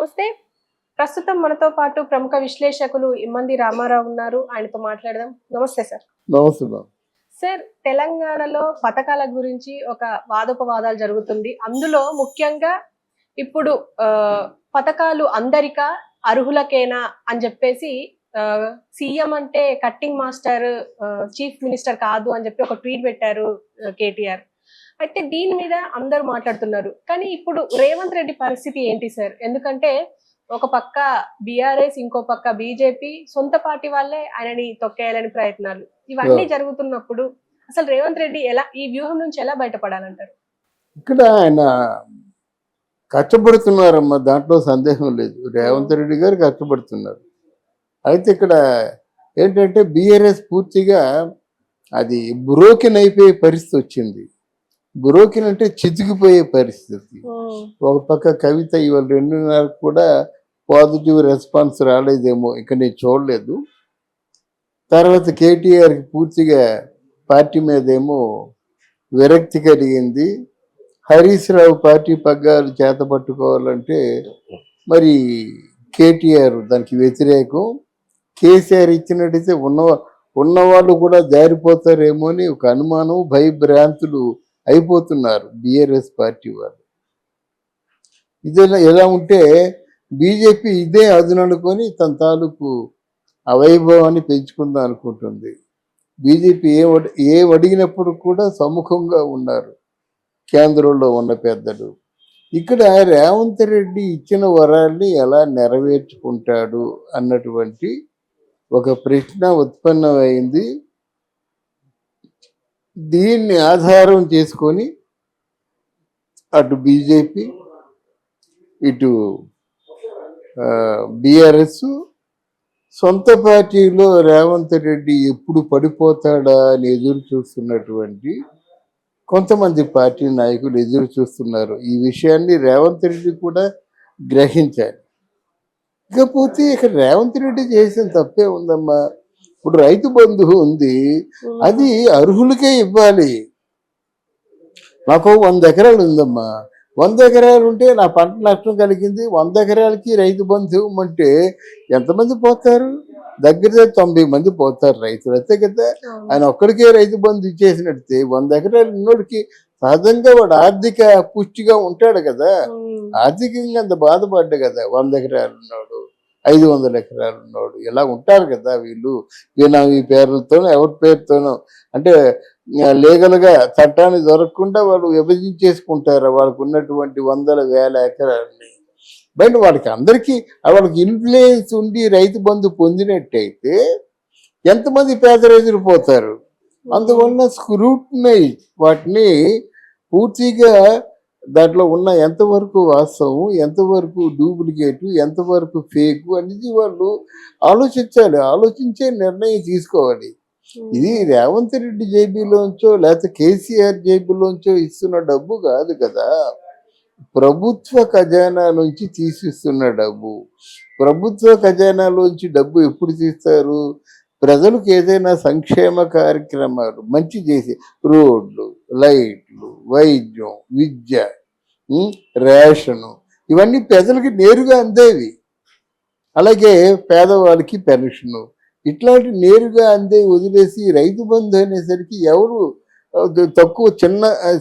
నమస్తే. ప్రస్తుతం మనతో పాటు ప్రముఖ విశ్లేషకులు ఇమ్మంది రామారావు ఉన్నారు. ఆయనతో మాట్లాడదాం. నమస్తే సార్. నమస్తే మేడం. సార్, తెలంగాణలో పథకాల గురించి ఒక వాదోపవాదాలు జరుగుతుంది. అందులో ముఖ్యంగా ఇప్పుడు పథకాలు అందరికా అర్హులకేనా అని చెప్పేసి సీఎం అంటే కట్టింగ్ మాస్టర్, చీఫ్ మినిస్టర్ కాదు అని చెప్పి ఒక ట్వీట్ పెట్టారు కేటీఆర్. అయితే దీని మీద అందరూ మాట్లాడుతున్నారు. కానీ ఇప్పుడు రేవంత్ రెడ్డి పరిస్థితి ఏంటి సార్? ఎందుకంటే ఒక పక్క బీఆర్ఎస్, ఇంకో పక్క బీజేపీ, సొంత పార్టీ వాళ్ళే ఆయనని తొక్కేయాలని ప్రయత్నాలు, ఇవన్నీ జరుగుతున్నప్పుడు అసలు రేవంత్ రెడ్డి ఈ వ్యూహం నుంచి ఎలా బయటపడాలంటారు? ఇక్కడ ఆయన కష్టపడుతున్నారమ్మా, దాంట్లో సందేహం లేదు. రేవంత్ రెడ్డి గారు కష్టపడుతున్నారు. అయితే ఇక్కడ ఏంటంటే బీఆర్ఎస్ పూర్తిగా అది బ్రోకెన్ అయిపోయే పరిస్థితి వచ్చింది. బ్రోకెన్ అంటే చితికిపోయే పరిస్థితి. ఒక పక్క కవిత ఇవాళ 2:30 కూడా పాజిటివ్ రెస్పాన్స్ రాలేదేమో, ఇక్కడ నేను చూడలేదు. తర్వాత కేటీఆర్కి పూర్తిగా పార్టీ మీద ఏమో విరక్తి కలిగింది. హరీష్ రావు పార్టీ పగ్గాలు చేత పట్టుకోవాలంటే మరి కేటీఆర్ దానికి వ్యతిరేకం. కేసీఆర్ ఇచ్చినట్టయితే ఉన్నవాళ్ళు కూడా జారిపోతారేమో అని ఒక అనుమానం, భయభ్రాంతులు అయిపోతున్నారు బీఆర్ఎస్ పార్టీ వాళ్ళు. ఇదే ఎలా ఉంటే బీజేపీ ఇదే అదుననుకొని తన తాలూకు అవైభవాన్ని పెంచుకుందాం అనుకుంటుంది. బీజేపీ ఏం అడిగినప్పుడు కూడా సముఖంగా ఉన్నారు కేంద్రంలో ఉన్న పెద్దలు. ఇక్కడ రేవంత్ రెడ్డి ఇచ్చిన వరాల్ని ఎలా నెరవేర్చుకుంటాడు అన్నటువంటి ఒక ప్రశ్న ఉత్పన్నమైంది. దీన్ని ఆధారం చేసుకొని అటు బీజేపీ, ఇటు బీఆర్ఎస్, సొంత పార్టీలో రేవంత్ రెడ్డి ఎప్పుడు పడిపోతాడా అని ఎదురు చూస్తున్నటువంటి కొంతమంది పార్టీ నాయకులు ఎదురు చూస్తున్నారు. ఈ విషయాన్ని రేవంత్ రెడ్డి కూడా గ్రహించాలి. ఇకపోతే ఇక్కడ రేవంత్ రెడ్డి చేసిన తప్పే ఉందమ్మా. ఇప్పుడు రైతు బంధు ఉంది, అది అర్హులకే ఇవ్వాలి. నాకు 100 ఎకరాలు ఉందమ్మా. 100 ఎకరాలు ఉంటే నా పంట నష్టం కలిగింది, 100 ఎకరాలకి రైతు బంధు ఇవ్వమంటే ఎంతమంది పోతారు? దగ్గర 90 మంది పోతారు రైతులు. అంతే కదా. ఆయన ఒక్కడికే రైతు బంధు ఇచ్చేసినట్టే 100 ఎకరాలు ఉన్నోడికి సహజంగా వాడు ఆర్థిక పుష్టిగా ఉంటాడు కదా, ఆర్థికంగా అంత బాధపడ్డా కదా. 100 ఎకరాలు ఉన్నాడు, 500 ఎకరాలు ఉన్నాడు, ఇలా ఉంటారు కదా వీళ్ళు. ఈ పేర్లతోనో ఎవరి పేరుతోనో అంటే లీగల్గా చట్టాన్ని దొరకకుండా వాళ్ళు విభజించేసుకుంటారు వాళ్ళకు ఉన్నటువంటి 100,000 ఎకరాలని. బయట వాళ్ళకి అందరికీ వాళ్ళకి ఇన్ఫ్లుయెన్స్ ఉండి రైతు బంధు పొందినట్టయితే ఎంతమంది పేద రైతులు పోతారు? అందువల్ల స్క్రూటినైజ్ వాటిని పూర్తిగా దాంట్లో ఉన్న ఎంతవరకు వాస్తవం, ఎంతవరకు డూప్లికేటు, ఎంతవరకు ఫేకు అనేది వాళ్ళు ఆలోచించాలి. ఆలోచించే నిర్ణయం తీసుకోవాలి. ఇది రేవంత్ రెడ్డి జేబీలోంచో లేకపోతే కేసీఆర్ జేబీలోంచో ఇస్తున్న డబ్బు కాదు కదా, ప్రభుత్వ ఖజానా నుంచి తీసిస్తున్న డబ్బు. ప్రభుత్వ ఖజానాలోంచి డబ్బు ఎప్పుడు తీస్తారు? ప్రజలకు ఏదైనా సంక్షేమ కార్యక్రమాలు మంచి చేసి, రోడ్లు, లైట్లు, వైద్యం, విద్య, రేషను, ఇవన్నీ ప్రజలకి నేరుగా అందేవి. అలాగే పేదవాళ్ళకి పెన్షను, ఇట్లాంటి నేరుగా అందే వదిలేసి రైతు బంధు అనేసరికి ఎవరు తక్కువ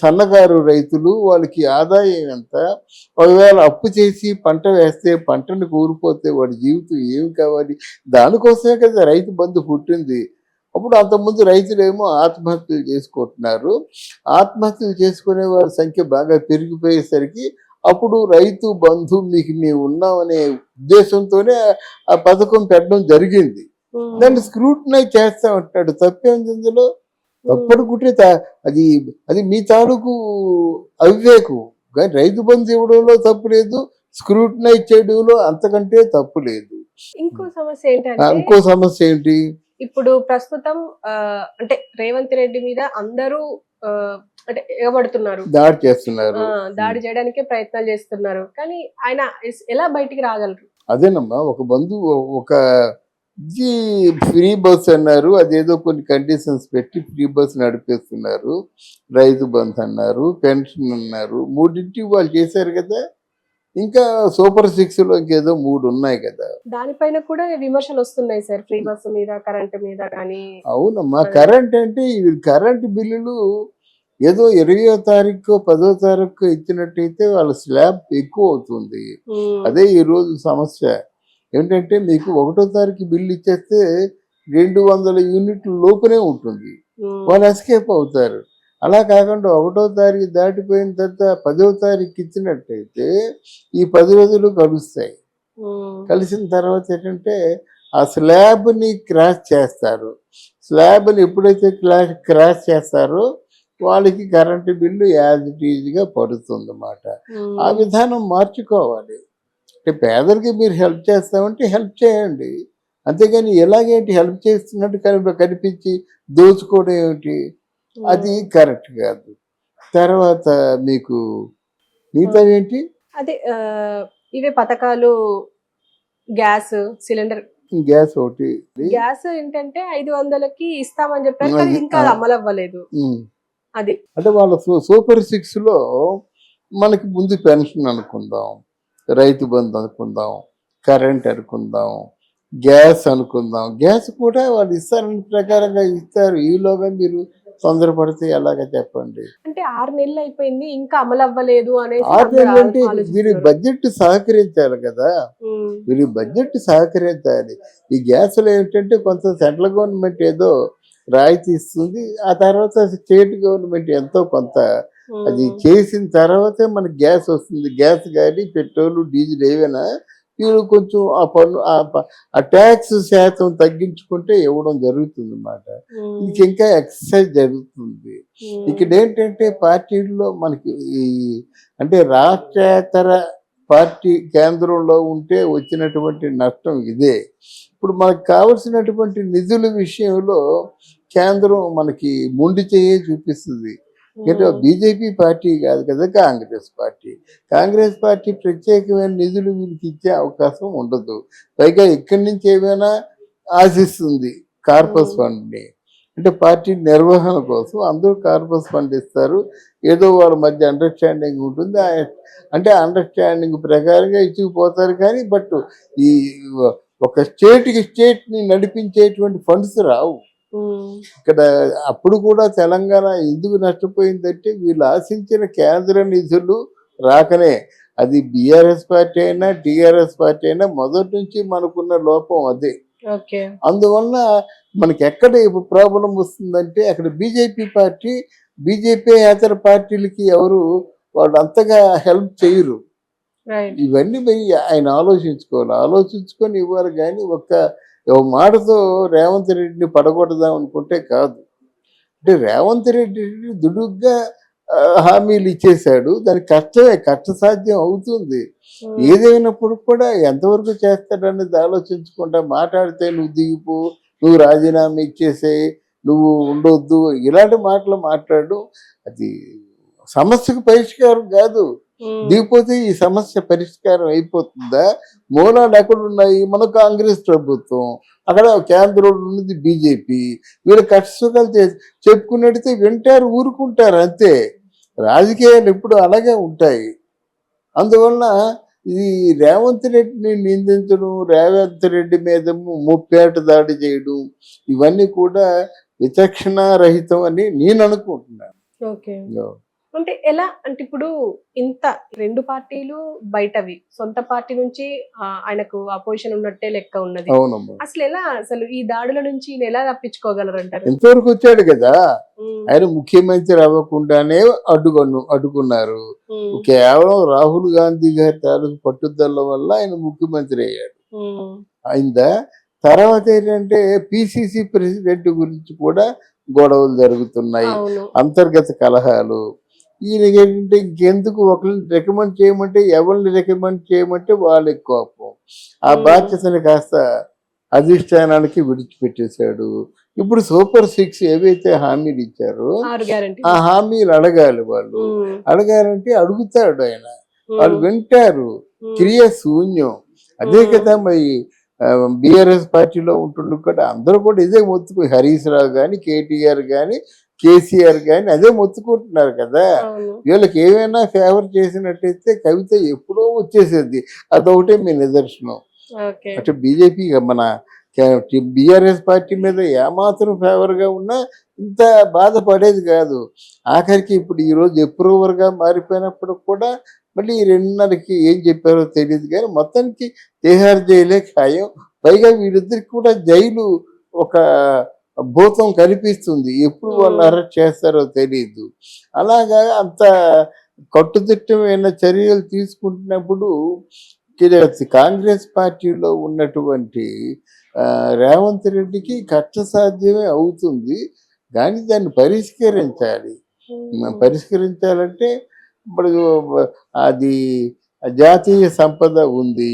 సన్నకారు రైతులు, వాళ్ళకి ఆదాయం ఎంత? ఒకవేళ అప్పు చేసి పంట వేస్తే పంటను కోల్పోతే వాడి జీవితం ఏమి కావాలి? దానికోసమే కదా రైతు బంధు పుట్టింది. అప్పుడు అంతకుముందు రైతులేమో ఆత్మహత్యలు చేసుకుంటున్నారు. ఆత్మహత్యలు చేసుకునే వారి సంఖ్య బాగా పెరిగిపోయేసరికి అప్పుడు రైతు బంధు మీకు మేము ఉన్నామనే ఉద్దేశంతోనే ఆ పథకం పెట్టడం జరిగింది. దాన్ని స్క్రూటినైజ్ చేస్తా ఉంటాడు. తప్పేంది ఇందులో? తప్పడుకుంటే అది మీ తాలూకు అవివేకం. కానీ రైతు బంధు ఇవ్వడంలో తప్పు లేదు, స్క్రూటినైజ్ చేయడంలో అంతకంటే తప్పు లేదు. ఇంకో సమస్య ఏంటి? ఇప్పుడు ప్రస్తుతం అంటే రేవంత్ రెడ్డి మీద అందరూ అంటే ఎగబడుతున్నారు, దాడి చేస్తున్నారు, దాడి చేయడానికే ప్రయత్నాలు చేస్తున్నారు. కానీ ఆయన ఎలా బయటికి రాగలరు? అదేనమ్మా, ఒక ఇది ఫ్రీ బస్ అన్నారు, అదేదో కొన్ని కండిషన్స్ పెట్టి ఫ్రీ బస్ నడిపేస్తున్నారు. రైతు బంధు అన్నారు, పెన్షన్ అన్నారు, 3 వాళ్ళు చేశారు కదా. ఇంకా సూపర్ 6 లో ఇంకేదో 3 ఉన్నాయి కదా. దానిపైన కూడా విమర్శలు వస్తున్నాయి సార్, ఫ్రీ బస్సు మీద, కరెంట్ మీద కానీ. అవునమ్మా, కరెంట్ అంటే ఇవి కరెంట్ బిల్లులు ఏదో 20వ తారీఖు 10వ తారీఖు ఇచ్చినట్టయితే వాళ్ళ స్లాబ్ ఎక్కువ అవుతుంది. అదే ఈ రోజు సమస్య ఏంటంటే మీకు 1వ తారీఖు బిల్లు ఇచ్చేస్తే 200 యూనిట్ల లోపునే ఉంటుంది, వాళ్ళు ఎస్కేప్ అవుతారు. అలా కాకుండా 1వ తారీఖు దాటిపోయిన తర్వాత 10వ తారీఖు ఇచ్చినట్టయితే ఈ 10 రోజులు కలుస్తాయి. కలిసిన తర్వాత ఏంటంటే ఆ స్లాబ్ని క్రాష్ చేస్తారు. స్లాబ్ని ఎప్పుడైతే క్రాష్ చేస్తారో వాళ్ళకి కరెంటు బిల్లు యాజ్ ఇట్ ఈజ్గా పడుతుంది అన్నమాట. ఆ విధానం మార్చుకోవాలి. అంటే పేదలకి మీరు హెల్ప్ చేస్తామంటే హెల్ప్ చేయండి, అంతేగాని ఎలాగేంటి హెల్ప్ చేస్తున్నట్టు కనిపించి దోచుకోవడం ఏమిటి, అది కరెక్ట్ కాదు. తర్వాత మీకు మిగతా ఏంటి, అదే ఇవే పథకాలు, గ్యాస్ సిలిండర్, గ్యాస్ ఒకటి, గ్యాస్ ఏంటంటే 500కి ఇస్తామని చెప్పారు కానీ ఇంకా అది అమలు అవ్వలేదు. అది అంటే వాళ్ళ సూపర్ 6 లో మనకి ముందు పెన్షన్ అనుకుందాం, రైతు బంధు అనుకుందాం, కరెంట్ అనుకుందాం, గ్యాస్ అనుకుందాం. గ్యాస్ కూడా వాళ్ళు ఇస్తారని ప్రకారంగా ఇస్తారు. ఈలోగా మీరు తొందరపడితే ఎలాగ చెప్పండి. అంటే 6 నెలలు అయిపోయింది ఇంకా అమలు అవ్వలేదు అనేసి 6 నెలలు అంటే వీరి బడ్జెట్ సహకరించాలి కదా, వీరి బడ్జెట్ సహకరించాలి. ఈ గ్యాస్లో ఏంటంటే కొంత సెంట్రల్ గవర్నమెంట్ ఏదో రాయితీ ఇస్తుంది, ఆ తర్వాత స్టేట్ గవర్నమెంట్ ఎంతో కొంత అది చేసిన తర్వాతే మనకి గ్యాస్ వస్తుంది. గ్యాస్ కానీ పెట్రోల్ డీజిల్ ఏవైనా వీళ్ళు కొంచెం ఆ పన్ను ఆ ట్యాక్స్ శాతం తగ్గించుకుంటే ఇవ్వడం జరుగుతుంది అన్నమాట. ఇది ఇంకా ఎక్సర్సైజ్ జరుగుతుంది. ఇక్కడ ఏంటంటే పార్టీల్లో మనకి ఈ అంటే రాష్ట్రేతర పార్టీ కేంద్రంలో ఉంటే వచ్చినటువంటి నష్టం ఇదే. ఇప్పుడు మనకు కావలసినటువంటి నిధుల విషయంలో కేంద్రం మనకి మొండి చేయి చూపిస్తుంది. అంటే బీజేపీ పార్టీ కాదు కదా, కాంగ్రెస్ పార్టీ. కాంగ్రెస్ పార్టీ ప్రత్యేకమైన నిధులు వీరికి ఇచ్చే అవకాశం ఉండదు. పైగా ఇక్కడి నుంచి ఏమైనా ఆశిస్తుంది కార్పస్ ఫండ్ని. అంటే పార్టీ నిర్వహణ కోసం అందరూ కార్పస్ ఫండ్ ఇస్తారు, ఏదో వాళ్ళ మధ్య అండర్స్టాండింగ్ ఉంటుంది. అంటే అండర్స్టాండింగ్ ప్రకారంగా ఇచ్చిపోతారు కానీ బట్ ఈ ఒక స్టేట్ని నడిపించేటువంటి ఫండ్స్ రావు ఇక్కడ. అప్పుడు కూడా తెలంగాణ ఎందుకు నష్టపోయిందంటే వీళ్ళు ఆశించిన కేంద్ర నిధులు రాకనే. అది బీఆర్ఎస్ పార్టీ అయినా టీఆర్ఎస్ పార్టీ అయినా మొదటి నుంచి మనకున్న లోపం అదే. అందువల్ల మనకి ఎక్కడ ప్రాబ్లం వస్తుందంటే అక్కడ బీజేపీ ఇతర పార్టీలకి ఎవరు వాళ్ళు అంతగా హెల్ప్ చేయరు. ఇవన్నీ ఆయన ఆలోచించుకొని ఇవ్వాలి కానీ ఒక్క మాటతో రేవంత్ రెడ్డిని పడగొడదాం అనుకుంటే కాదు. అంటే రేవంత్ రెడ్డి దుడుగ్గా హామీలు ఇచ్చేశాడు, దానికి కష్టసాధ్యం అవుతుంది. ఏదైనప్పుడు కూడా ఎంతవరకు చేస్తాడనేది ఆలోచించకుండా మాట్లాడితే నువ్వు దిగిపో, నువ్వు రాజీనామా ఇచ్చేసేయి, నువ్వు ఉండొద్దు, ఇలాంటి మాటలు మాట్లాడు. అది సమస్యకు పరిష్కారం కాదు. దిగిపోతే ఈ సమస్య పరిష్కారం అయిపోతుందా? మూలాలు ఎక్కడున్నాయి? మన కాంగ్రెస్ ప్రభుత్వం, అక్కడ కేంద్రంలో ఉన్నది బీజేపీ. వీళ్ళు కష్టసుఖాలు చెప్పుకున్నట్టయితే వింటారు, ఊరుకుంటారు అంతే. రాజకీయాలు ఎప్పుడు అలాగే ఉంటాయి. అందువల్ల ఇది రేవంత్ రెడ్డిని నిందించడం, రేవంత్ రెడ్డి మీద ముప్పేట దాడి చేయడం, ఇవన్నీ కూడా విచక్షణారహితం అని నేను అనుకుంటున్నాను. అంటే ఎలా అంటే ఇప్పుడు ఇంత 2 పార్టీలు బయటవి, సొంత పార్టీ నుంచి ఆయనకు అపోజిషన్ ఉన్నట్టే లెక్క ఉన్నది. అసలు ఈ దాడుల నుంచి ఎలా తప్పించుకోగలరంటారు? ఎంతవరకు వచ్చాడు కదా ఆయన, ముఖ్యమంత్రి అవ్వకుండానే అడ్డుకున్నారు. కేవలం రాహుల్ గాంధీ గారి తాలూకు పట్టుదల వల్ల ఆయన ముఖ్యమంత్రి అయ్యాడు. అయిందా? తర్వాత ఏంటంటే పిసిసి ప్రెసిడెంట్ గురించి కూడా గొడవలు జరుగుతున్నాయి, అంతర్గత కలహాలు. ఈయన ఏంటంటే ఇంకెందుకు ఒకరిని రికమెండ్ చేయమంటే ఎవరిని రికమెండ్ చేయమంటే వాళ్ళకి కోపం. ఆ బాధ్యతని కాస్త అధిష్టానానికి విడిచిపెట్టేశాడు. ఇప్పుడు సూపర్ 6 ఏవైతే హామీలు ఇచ్చారో ఆ హామీలు అడగాలి. వాళ్ళు అడగాలంటే అడుగుతాడు ఆయన, వాళ్ళు వింటారు. క్రియ శూన్యం. అదే కదా మరి బీఆర్ఎస్ పార్టీలో ఉంటుండే కూడా అందరూ కూడా ఇదే మొత్తుకు, హరీష్ రావు కానీ కేటీఆర్ కానీ కేసీఆర్ కానీ అదే మొత్తుకుంటున్నారు కదా. అవును. వీళ్ళకి ఏమైనా ఫేవర్ చేసినట్టయితే కవిత ఎప్పుడో వచ్చేసేది. అదొకటే మీ నిదర్శనం. ఓకే. అటు బీజేపీ మన బీఆర్ఎస్ పార్టీ మీద ఏమాత్రం ఫేవర్గా ఉన్నా ఇంత బాధపడేది కాదు. ఆఖరికి ఇప్పుడు ఈరోజు అప్రూవర్గా మారిపోయినప్పుడు కూడా మళ్ళీ ఈ 2:30కి ఏం చెప్పారో తెలియదు కానీ మొత్తానికి తిహార్ జైలే ఖాయం. పైగా వీళ్ళిద్దరికి కూడా జైలు ఒక భూతం కనిపిస్తుంది. ఎప్పుడు వాళ్ళు అరెస్ట్ చేస్తారో తెలియదు. అలాగా అంత కట్టుదిట్టమైన చర్యలు తీసుకుంటున్నప్పుడు కాంగ్రెస్ పార్టీలో ఉన్నటువంటి రేవంత్ రెడ్డికి కష్టసాధ్యమే అవుతుంది. కానీ దాన్ని పరిష్కరించాలి. పరిష్కరించాలంటే ఇప్పుడు అది జాతీయ సంపద ఉంది.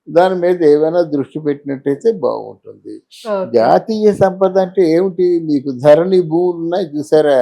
దాని మీద ఏమైనా దృష్టి పెట్టినట్టయితే బాగుంటుంది. ఓకే. జాతీయ సంపద అంటే ఏమిటి? మీకు ధరణి భూములు ఉన్నాయి చూసారా?